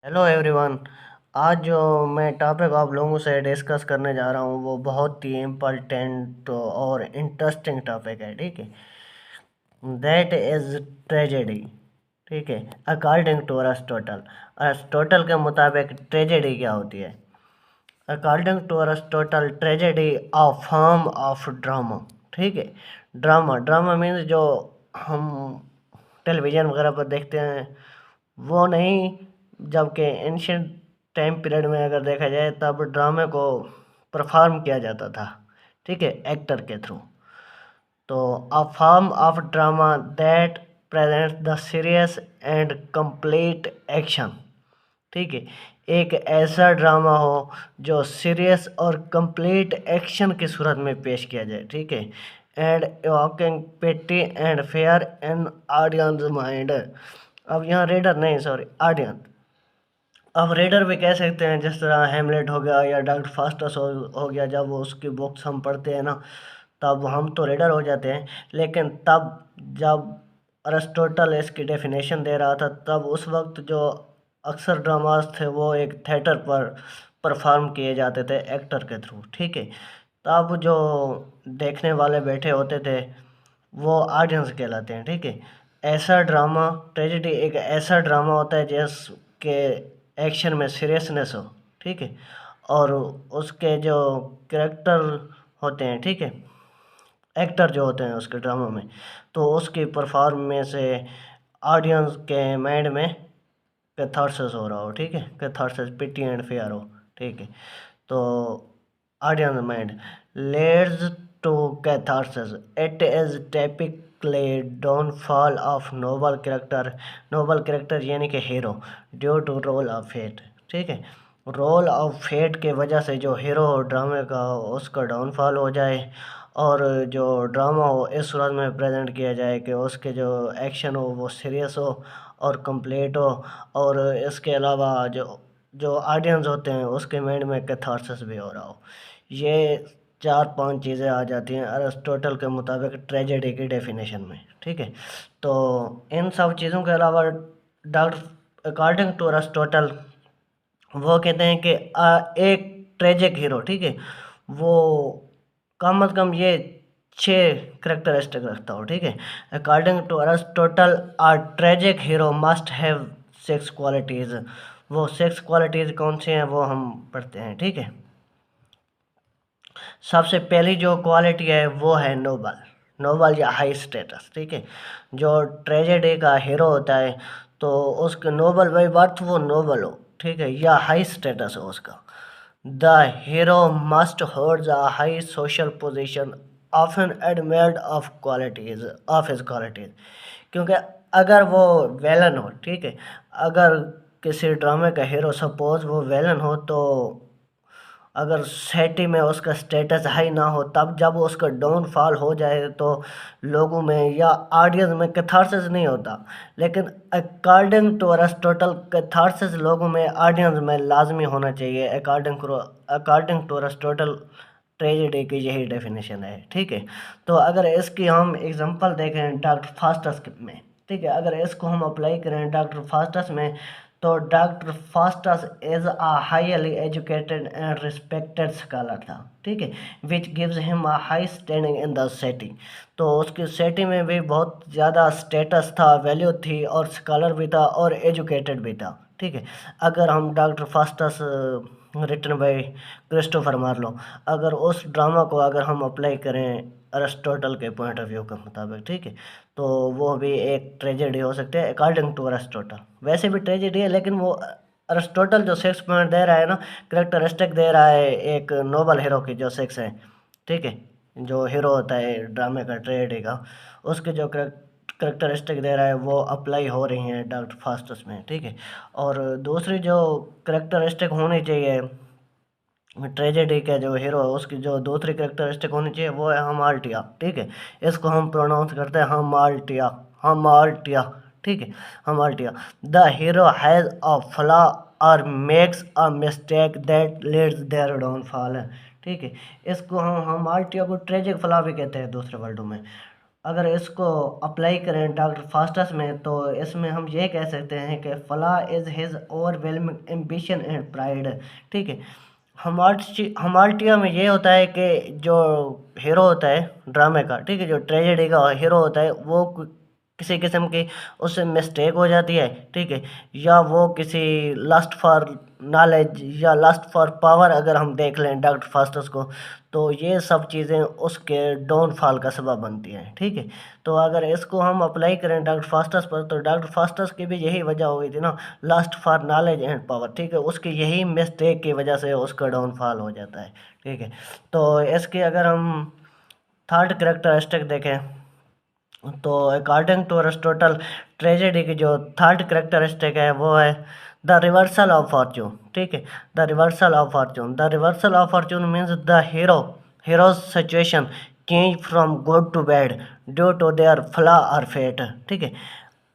Hello everyone. आज जो मैं टॉपिक आप लोगों से डिस्कस करने जा रहा हूँ वो बहुत ही इम्पोर्टेंट और इंटरेस्टिंग टॉपिक है। ठीक है, दैट इज ट्रेजेडी। ठीक है, अकॉर्डिंग टू अरिस्टोटल। अरिस्टोटल के मुताबिक ट्रेजेडी क्या होती है? According to Aristotle, tragedy a form of drama. ठीक है, ड्रामा ड्रामा मीन्स जो हम टेलीविज़न वगैरह पर देखते हैं वो नहीं, जबकि एंशियंट टाइम पीरियड में अगर देखा जाए तब ड्रामे को परफॉर्म किया जाता था। ठीक है, एक्टर के थ्रू। तो अ form of drama that presents the serious and complete action. ठीक है, एक ऐसा ड्रामा हो जो सीरियस और कंप्लीट एक्शन की सूरत में पेश किया जाए। ठीक है, and evoking pity and fear in audience mind. अब यहाँ रीडर नहीं, सॉरी, ऑडियंस। अब रीडर भी कह सकते हैं, जिस तरह हेमलेट हो गया या डॉक्टर फास्टस हो गया। जब वो उसकी बुक्स हम पढ़ते हैं ना, तब हम तो रीडर हो जाते हैं। लेकिन तब जब अरिस्टोटल इसकी डेफिनेशन दे रहा था, तब उस वक्त जो अक्सर ड्रामास थे वो एक थिएटर पर परफॉर्म किए जाते थे एक्टर के थ्रू। ठीक है, तब जो देखने वाले बैठे होते थे वो ऑडियंस कहलाते हैं। ठीक है, ऐसा ड्रामा, ट्रेजेडी एक ऐसा ड्रामा होता है जिसके एक्शन में सीरियसनेस हो। ठीक है, और उसके जो कैरेक्टर होते हैं, ठीक है, एक्टर जो होते हैं उसके ड्रामा में, तो उसकी परफॉर्मेंस से ऑडियंस के माइंड में कैथारसिस हो रहा हो। ठीक है, कैथारसिस, पिटी एंड फेयर हो। ठीक है, तो audience mind leads to catharsis. It is typically downfall of noble character. Noble character यानी कि hero, due to role of fate. ठीक है, रोल ऑफ फेट के वजह से जो हीरो हो ड्रामे का, उसका डाउनफॉल हो जाए और जो ड्रामा हो इस सूरत में प्रेजेंट किया जाए कि उसके जो एक्शन हो वो सीरियस हो और कंप्लीट हो, और इसके अलावा जो जो ऑडियंस होते हैं उसके माइंड में कैथारसिस भी हो रहा हो। ये चार पांच चीज़ें आ जाती हैं अरिस्टोटल के मुताबिक ट्रेजेडी की डेफिनेशन में। ठीक है, तो इन सब चीज़ों के अलावा डॉक्टर अकॉर्डिंग टू अरिस्टोटल वो कहते हैं कि एक ट्रेजिक हीरो, ठीक है, वो कम अज़ कम ये 6 करेक्टरिस्टिक रखता हो। ठीक है, according to Aristotle a tragic hero must have 6 qualities. वो 6 क्वालिटीज़ कौन सी हैं वो हम पढ़ते हैं। ठीक है, सबसे पहली जो क्वालिटी है वो है नोबल। नोबल या हाई स्टेटस। ठीक है, जो ट्रेजेडी का हीरो होता है तो उसके नोबल बाई बर्थ वो नोबल हो। ठीक है, या हाई स्टेटस हो उसका। The hero must hold a high social position, often admired of qualities of his qualities. क्योंकि अगर वो वेलन हो, ठीक है, अगर किसी ड्रामे का हीरो सपोज वो वेलन हो, तो अगर सोसाइटी में उसका स्टेटस हाई ना हो, तब जब उसका डाउनफॉल हो जाए तो लोगों में या ऑडियंस में कैथारसिस नहीं होता। लेकिन अकॉर्डिंग टू अरिस्टोटल कैथारसिस लोगों में, ऑडियंस में लाजमी होना चाहिए। अकॉर्डिंग टू अरिस्टोटल ट्रेजेडी की यही डेफिनेशन है। ठीक है, तो अगर इसकी हम एग्जांपल देखें डॉक्टर फास्टस में, ठीक है, अगर इसको हम अप्लाई करें डॉक्टर फास्टस में, तो doctor Faustus is a highly educated and respected scholar था। ठीक है, which gives him a high standing in the city. तो उसकी सिटी में भी बहुत ज़्यादा स्टेटस था, वैल्यू थी, और स्कॉलर भी था और एजुकेटेड भी था। ठीक है, अगर हम doctor Faustus written by Christopher Marlowe, अगर उस ड्रामा को अगर हम अप्लाई करें अरिस्टोटल के पॉइंट ऑफ व्यू के मुताबिक, ठीक है, तो वो भी एक ट्रेजेडी हो सकती है अकॉर्डिंग टू अरिस्टोटल। वैसे भी ट्रेजेडी है, लेकिन वो अरिस्टोटल जो 6 पॉइंट दे रहा है ना, करेक्टरिस्टिक दे रहा है एक नोबल हीरो की जो 6 है। ठीक है, जो हीरो होता है ड्रामे का, ट्रेजेडी का, उसके जो करेक्टरिस्टिक दे रहा है वो अप्लाई हो रही हैं डॉक्टर फास्टस में। ठीक है, और दूसरी जो करेक्टरिस्टिक होनी चाहिए ट्रेजेडी का जो हीरो है उसकी जो दूसरी करेक्टरिस्टिक होनी चाहिए वो है हमाल्टिया। ठीक है, इसको हम प्रोनाउंस करते हैं हमाल्टिया, हमाल्टिया। ठीक है, hamartia. The hero has a flaw और makes a mistake that leads their downfall. ठीक है, इसको हम हमाल्टिया को ट्रेजिक फ्लॉ भी कहते हैं दूसरे वर्डों में। अगर इसको अप्लाई करें डॉक्टर फास्टस में, तो इसमें हम ये कह सकते हैं कि फला is his overwhelming ambition and pride. ठीक है। हमार्टिया में ये होता है कि जो हीरो होता है ड्रामे का, ठीक है, जो ट्रेजेडी का हीरो होता है, वो किसी किस्म की उससे मिस्टेक हो जाती है, ठीक है, या वो किसी लस्ट फॉर नॉलेज या लस्ट फॉर पावर, अगर हम देख लें डॉक्टर फास्टस को, तो ये सब चीज़ें उसके डाउनफॉल का सबब बनती हैं। ठीक है। तो अगर इसको हम अप्लाई करें डॉक्टर फास्टस पर, तो डॉक्टर फास्टस की भी यही वजह हो गई थी ना, lust for knowledge and power. ठीक है। उसकी यही मिस्टेक की वजह से उसका डाउनफॉल हो जाता है। ठीक है। तो इसके अगर हम थर्ड करेक्टरिस्टिक देखें, तो अकॉर्डिंग टू अरिस्टोटल, ट्रेजेडी की जो थर्ड करेक्टरिस्टिक है वो है द रिवर्सल ऑफ फॉर्च्यून। ठीक है। The reversal of fortune, the reversal of fortune means the hero's situation change from good to bad due to their flaw और fate. ठीक है।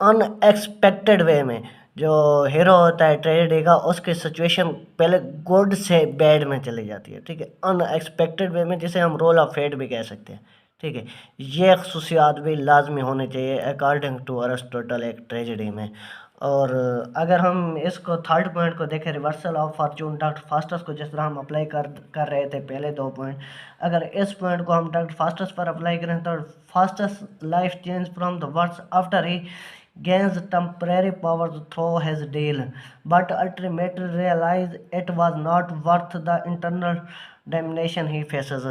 अनएक्सपेक्टेड वे में जो हीरो होता है ट्रेजेडी का, उसकी सिचुएशन पहले गुड से बैड में चली जाती है। ठीक है। अनएक्सपेक्टेड वे में, जिसे हम रोल ऑफ फेट भी कह सकते हैं। ठीक है। ये खसूसियात भी लाजमी होने चाहिए अकॉर्डिंग टू अरिस्टोटल एक ट्रेजेडी में। और अगर हम इसको थर्ड पॉइंट को देखें, reversal of Fortune, doctor Faustus को जिस तरह हम अप्लाई कर रहे थे पहले दो पॉइंट, अगर इस पॉइंट को हम डॉक्टर फास्टस पर अप्लाई करें, तो Faustus life change from the words after he gains temporary powers through his deal, but ultimately realize it was not worth the internal damnation he faces।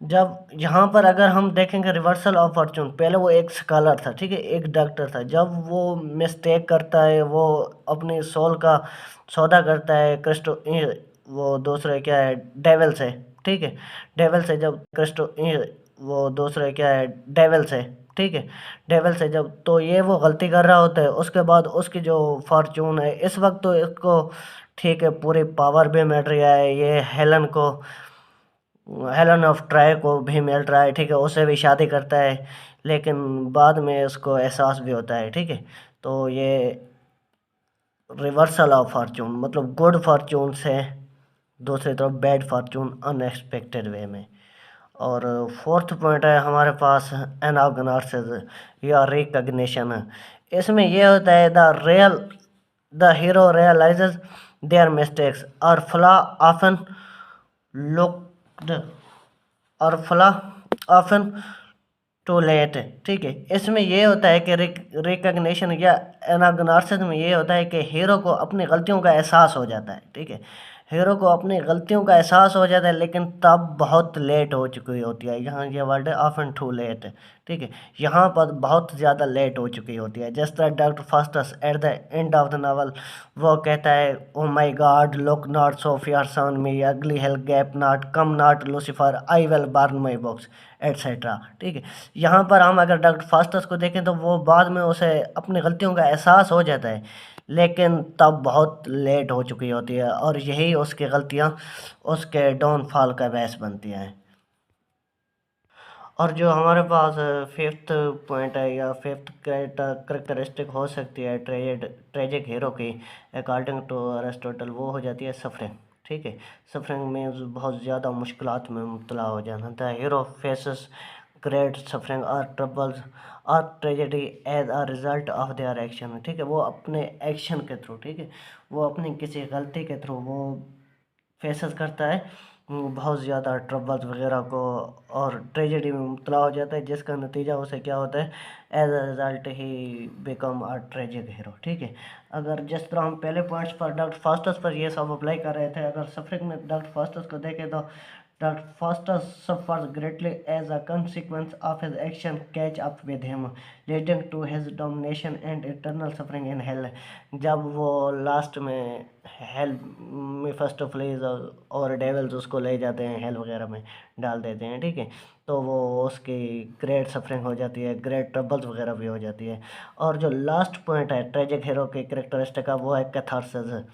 जब यहाँ पर अगर हम देखेंगे रिवर्सल ऑफ फॉर्चून, पहले वो एक स्कॉलर था, ठीक है, एक डॉक्टर था, जब वो मिस्टेक करता है, वो अपनी सोल का सौदा करता है क्रिस्टो, वो दूसरे क्या है, डेविल से। ठीक है। डेविल से जब क्रिस्टो, वो दूसरे क्या है, डेविल से। ठीक है। डेविल से जब, तो ये वो गलती कर रहा होता है, उसके बाद उसकी जो फॉर्चून है इस वक्त, तो इसको ठीक है पूरी पावर भी मिल रही है, ये हेलन ऑफ ट्राय को भी मिल रहा है, ठीक है, उससे भी शादी करता है, लेकिन बाद में उसको एहसास भी होता है। ठीक है। तो ये रिवर्सल ऑफ फॉर्चून मतलब गुड फॉर्चून से दूसरी तरफ बैड फॉर्चून अनएक्सपेक्टेड वे में। और फोर्थ पॉइंट है हमारे पास एनाग्नोसिस या रिकग्निशन। इसमें यह होता है the hero realizes their mistakes और फ्लॉ ऑफन लुक्ड और फ्लॉ ऑफन टू लेट। ठीक है। इसमें ये होता है कि रिकग्निशन या एनाग्नोसिस में ये होता है कि हीरो को अपनी गलतियों का एहसास हो जाता है। ठीक है। हीरो को अपनी गलतियों का एहसास हो जाता है, लेकिन तब बहुत लेट हो चुकी होती है। यहाँ ये वर्ड है ऑफन टू लेट। ठीक है। यहाँ पर बहुत ज़्यादा लेट हो चुकी होती है। जिस तरह doctor Faustus at the end of the novel वो कहता है, O my god look not so fierce on me, ugly hell gape not come not Lucifer, I will burn my books etcetera. ठीक है। यहाँ पर हम अगर डॉक्टर फास्टस को देखें, तो वो बाद में उसे अपनी गलतियों का एहसास हो जाता है, लेकिन तब बहुत लेट हो चुकी होती है, और यही उसकी गलतियाँ उसके डाउनफॉल का बायस बनती हैं। और जो हमारे पास फिफ्थ पॉइंट है या फिफ्थ करेक्टरिस्टिक हो सकती है ट्रेजिक हीरो की अकॉर्डिंग टू अरिस्टोटल, वो हो जाती है सफरिंग। ठीक है। सफरिंग में बहुत ज़्यादा मुश्किलात में मुब्तला हो जाना। The hero faces great suffering और ट्रबल्स और tragedy as a result of their action. ठीक है। वो अपने एक्शन के थ्रू, ठीक है, वो अपनी किसी गलती के थ्रू वो फेसेस करता है बहुत ज़्यादा ट्रबल्स वगैरह को, और ट्रेजेडी में मुब्तला हो जाता है, जिसका नतीजा उसे क्या होता है, as a result he become a tragic hero. ठीक है। अगर जिस तरह हम पहले पॉइंट्स पर डॉक्टर फास्टस पर ये सब अप्लाई कर रहे थे, अगर सफरिंग में डॉक्टर फास्टस को देखें, तो doctor Faustus suffers greatly as a consequence of his action catch up with him, leading to his domination and eternal suffering in hell। जब वो लास्ट में हेल में फर्स्ट ऑफ प्लेस और dwells उसको ले जाते हैं, हेल वगैरह में डाल देते हैं। ठीक है। तो वो उसकी ग्रेट सफरिंग हो जाती है, ग्रेट ट्रबल्स वगैरह भी हो जाती है। और जो लास्ट पॉइंट है ट्रेजिक हीरो के करेक्टरिस्टिक का, वो है कैथारसिस।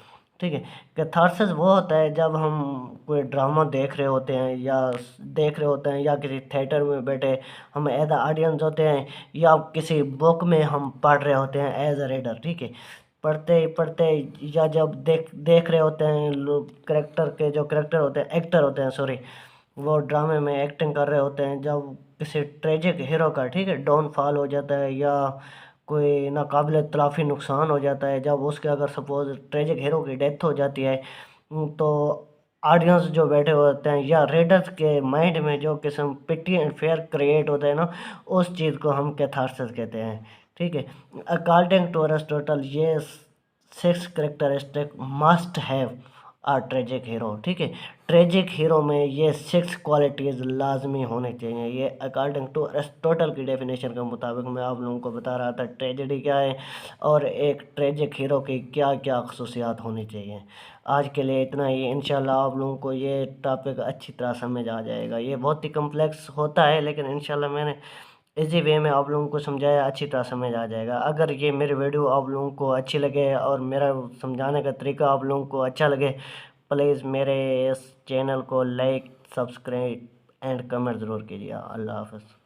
ठीक है। कैथारसिस वो होता है जब हम कोई ड्रामा देख रहे होते हैं या किसी थिएटर में बैठे हम एज अ ऑडियंस होते हैं, या किसी बुक में हम पढ़ रहे होते हैं एज अ रीडर। ठीक है। पढ़ते पढ़ते या जब देख देख रहे होते हैं लोग, करेक्टर के जो करेक्टर होते हैं, एक्टर होते हैं, सॉरी, वो ड्रामे में एक्टिंग कर रहे होते हैं, जब किसी ट्रेजिक हीरो का, ठीक है, डाउनफॉल हो जाता है या कोई नाकाबिल तलाफी नुकसान हो जाता है, जब उसके अगर सपोज ट्रेजिक हीरो की डेथ हो जाती है, तो ऑडियंस जो बैठे होते हैं या रीडर्स के माइंड में जो किस्म पिटी एंड फेयर क्रिएट होता है ना, उस चीज़ को हम कैथारसिस कहते हैं, ठीक है। अकॉर्डिंग टू अरिस्टोटल, ये 6 characteristic must have a tragic hero, ठीक है। ट्रेजिक हीरो में ये 6 क्वालिटीज़ लाजमी होने चाहिए। ये अकॉर्डिंग टू अरिस्टोटल की डेफिनेशन के मुताबिक मैं आप लोगों को बता रहा था ट्रेजेडी क्या है और एक ट्रेजिक हीरो की क्या क्या खसूसियात होनी चाहिए। आज के लिए इतना ही। इंशाल्लाह आप लोगों को ये टॉपिक अच्छी तरह समझ आ जाएगा। ये बहुत ही कम्प्लेक्स होता है, लेकिन इंशाल्लाह मैंने इसी वे में आप लोगों को समझाया, अच्छी तरह समझ आ जाएगा। अगर ये मेरी वीडियो आप लोगों को अच्छी लगे और मेरा समझाने का तरीका आप लोगों को अच्छा लगे, प्लीज़ मेरे इस चैनल को लाइक, सब्सक्राइब एंड कमेंट ज़रूर कीजिए। अल्लाह हाफ़िज़।